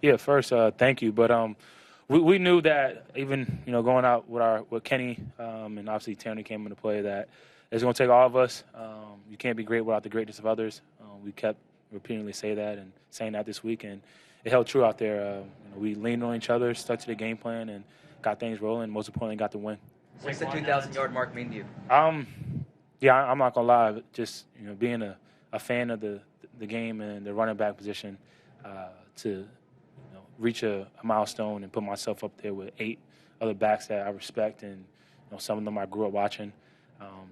Yeah, first, thank you. But we knew that even going out with Kenny and obviously Tierney came into play that it's going to take all of us. You can't be great without the greatness of others. We kept repeatedly saying that this week, and it held true out there. We leaned on each other, stuck to the game plan, and got things rolling. Most importantly, got the win. What's the 2,000-yard mark mean to you? Yeah, I'm not gonna lie. Just being a fan of the game and the running back position, to reach a milestone and put myself up there with 8 other backs that I respect, and some of them I grew up watching,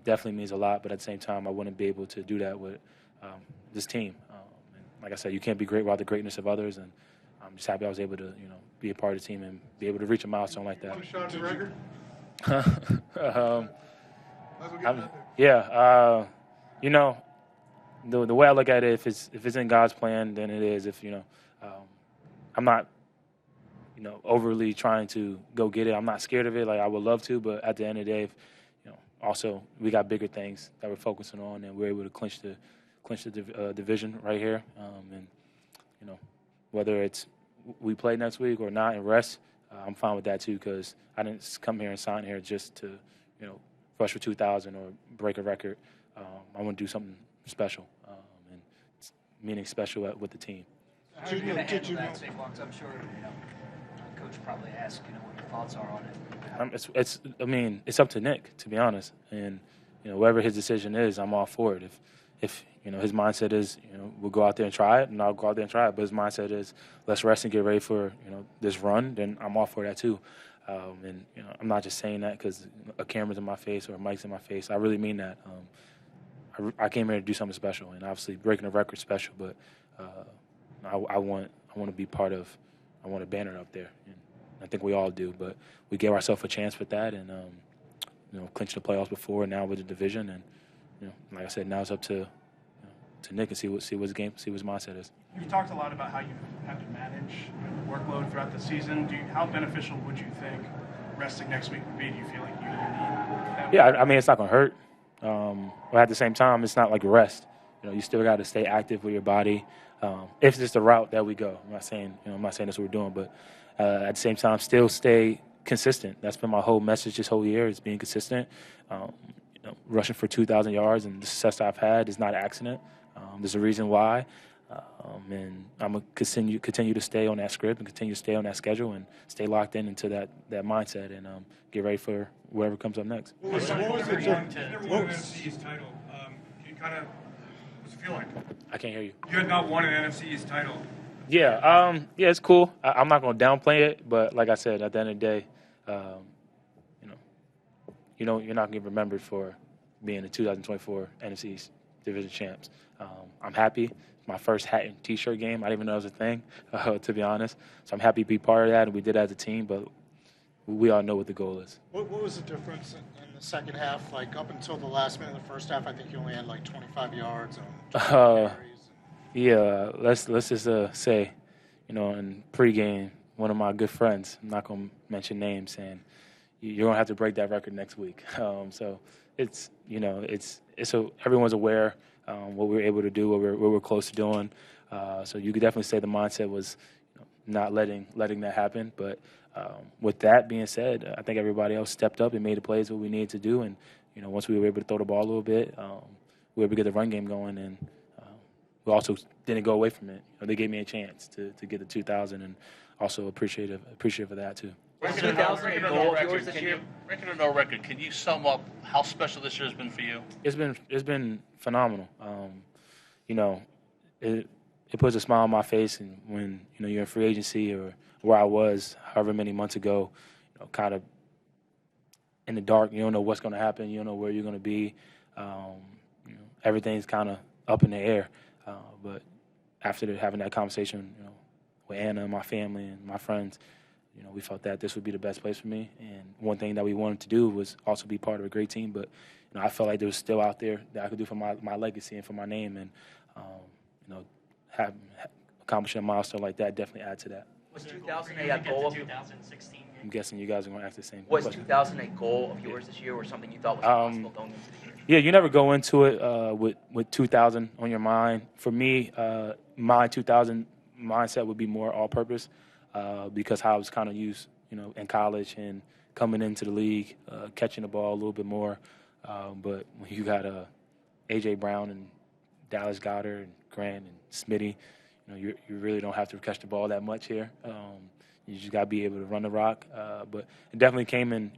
definitely means a lot. But at the same time, I wouldn't be able to do that with this team. And like I said, you can't be great without the greatness of others, and I'm just happy I was able to be a part of the team and be able to reach a milestone like that. One shot to record. The way I look at it, if it's in God's plan, then it is. If I'm not, overly trying to go get it. I'm not scared of it. Like I would love to, but at the end of the day, also we got bigger things that we're focusing on, and we're able to clinch the division right here. And whether it's we play next week or not and rest, I'm fine with that too, because I didn't come here and sign here just to rush for 2,000 or break a record. I want to do something special, and meaning special with the team. How are you going to handle that, Saquon? Because I'm sure Coach probably asked what your thoughts are on it. It's up to Nick, to be honest, and whatever his decision is, I'm all for it. If his mindset is we'll go out there and try it, and I'll go out there and try it. But his mindset is let's rest and get ready for this run, then I'm all for that too. And I'm not just saying that because a camera's in my face or a mic's in my face. I really mean that. I came here to do something special, and obviously breaking a record special. But I want to be part of. I want a banner up there, and I think we all do. But we gave ourselves a chance with that, and clinched the playoffs before, and now with the division, and like I said, now it's up to Nick and see what his mindset is. You've talked a lot about how you have to manage the workload throughout the season. How beneficial would you think resting next week would be? Do you feel like you need that? Yeah, it's not going to hurt. But at the same time, it's not like a rest. You still got to stay active with your body. If it's the route that we go, I'm not saying that's what we're doing, but at the same time, still stay consistent. That's been my whole message this whole year: is being consistent. Rushing for 2,000 yards and the success I've had is not an accident. There's a reason why, and I'm gonna continue to stay on that script and continue to stay on that schedule and stay locked into that mindset and get ready for whatever comes up next. What was the difference? You never won an NFC East title. What's it feel like? I can't hear you. You had not won an NFC East title. Yeah, it's cool. I'm not gonna downplay it, but like I said, at the end of the day, you're not gonna get remembered for being the 2024 NFC East division champs. I'm happy. It's my first hat and T-shirt game. I didn't even know it was a thing, to be honest. So I'm happy to be part of that, and we did it as a team. But we all know what the goal is. What was the difference in the second half? Like up until the last minute of the first half, I think you only had like 25 yards and carries. Yeah, let's just say, in pregame, one of my good friends, I'm not gonna mention names, saying you're gonna have to break that record next week. So it's everyone's aware what we were able to do, what we're close to doing. So you could definitely say the mindset was not letting that happen. But with that being said, I think everybody else stepped up and made the plays what we needed to do. And once we were able to throw the ball a little bit, we were able to get the run game going, and we also didn't go away from it. They gave me a chance to get the 2,000, and also appreciative for that too. Record or no record, can you sum up how special this year has been for you? It's been phenomenal. It puts a smile on my face, and when you're in free agency or where I was however many months ago, kind of in the dark. You don't know what's going to happen. You don't know where you're going to be. Everything's kind of up in the air. But after having that conversation, with Anna and my family and my friends, we felt that this would be the best place for me. And one thing that we wanted to do was also be part of a great team. But I felt like there was still out there that I could do for my legacy and for my name. And accomplishing a milestone like that definitely add to that. Was 2000 a goal of 2016? I'm guessing you guys are going to ask the same Was question. 2000 a goal of yours this year, or something you thought was possible going into the year? Yeah, you never go into it with 2,000 on your mind. For me, my 2,000 mindset would be more all-purpose because how I was kind of used, in college and coming into the league, catching the ball a little bit more. But when you got A.J. Brown and Dallas Goedert and Grant and Smitty, you really don't have to catch the ball that much here. You just got to be able to run the rock. But it definitely came in,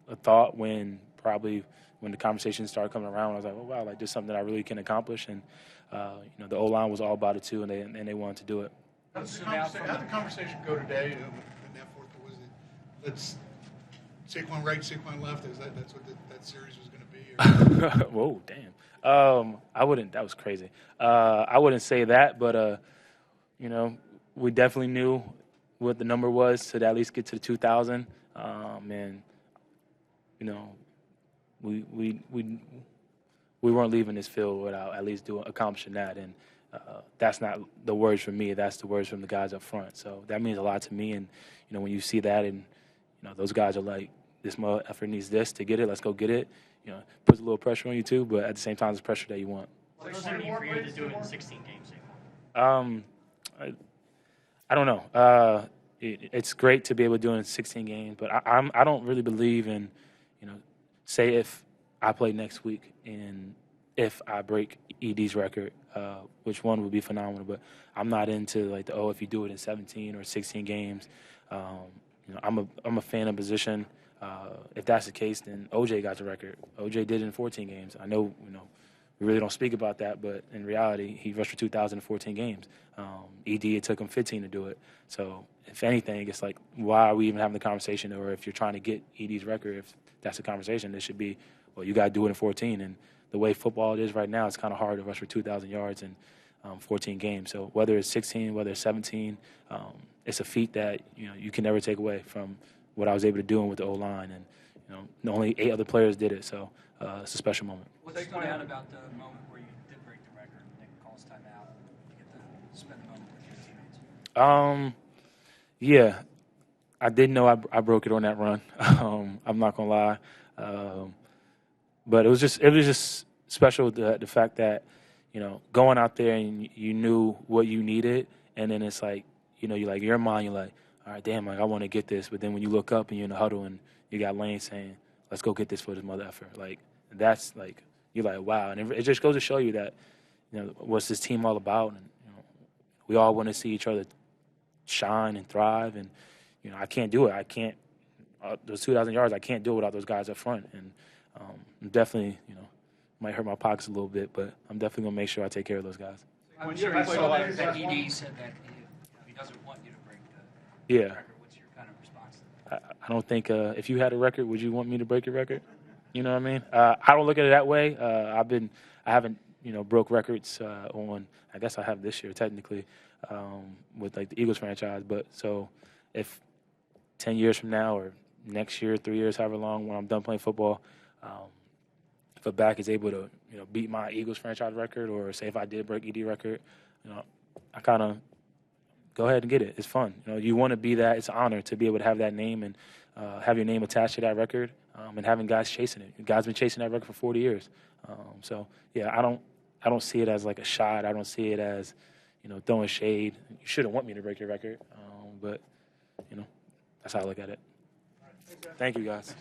a thought when the conversation started coming around. I was like, oh, wow, like this is something that I really can accomplish. And, the O-line was all about it too, and they wanted to do it. How'd the conversation go today in that fourth? Was it let's Saquon right, Saquon left? That's what that series was going to be? Or? Whoa, damn. I wouldn't. That was crazy. I wouldn't say that, but we definitely knew what the number was to at least get to the 2,000. And we weren't leaving this field without at least accomplishing that. And that's not the words from me. That's the words from the guys up front. So that means a lot to me. And when you see that, and those guys are like, this effort needs this to get it. Let's go get it. Puts a little pressure on you too, but at the same time, it's pressure that you want. What does it mean for you to do it in 16 games? I don't know. It's great to be able to do it in 16 games, but I don't really believe in, say if I play next week and if I break ED's record, which one would be phenomenal, but I'm not into like if you do it in 17 or 16 games. I'm a fan of position. If that's the case, then OJ got the record. OJ did it in 14 games. I know, we really don't speak about that, but in reality, he rushed for 2,000 in 14 games. ED, it took him 15 to do it. So if anything, it's like, why are we even having the conversation? Or if you're trying to get ED's record, if that's the conversation, it should be, well, you got to do it in 14. And the way football is right now, it's kind of hard to rush for 2,000 yards in 14 games. So whether it's 16, whether it's 17, it's a feat that, you can never take away from what I was able to do with the O-line. And, only 8 other players did it. So it's a special moment. What stood out about the moment where you did break the record and Nick calls timeout? You get to spend the moment with your teammates. Yeah, I didn't know I broke it on that run. I'm not gonna lie, but it was just special the fact that going out there and you knew what you needed, and then it's like you're your mind, you're like, all right, damn, like I want to get this, but then when you look up and you're in the huddle and you got Lane saying, let's go get this for this mother effer, like that's like you're like, wow, and it just goes to show you that what's this team all about, and we all want to see each other shine and thrive, and I can't do it. I can't those 2,000 yards. I can't do it without those guys up front, and I'm definitely might hurt my pockets a little bit, but I'm definitely gonna make sure I take care of those guys. I'm sure you saw that ED said that he doesn't want you to break the record. What's your kind of response to that? I don't think if you had a record, would you want me to break your record? You know what I mean? I don't look at it that way. I haven't broke records on. I guess I have this year technically with like the Eagles franchise. But so if 10 years from now or next year, 3 years, however long, when I'm done playing football, if a back is able to beat my Eagles franchise record, or say if I did break ED record, I kind of go ahead and get it. It's fun. You want to be that. It's an honor to be able to have that name and have your name attached to that record, and having guys chasing it. Guys been chasing that record for 40 years. So yeah, I don't see it as like a shot. I don't see it as throwing shade. You shouldn't want me to break your record, but that's how I look at it. Thank you, guys.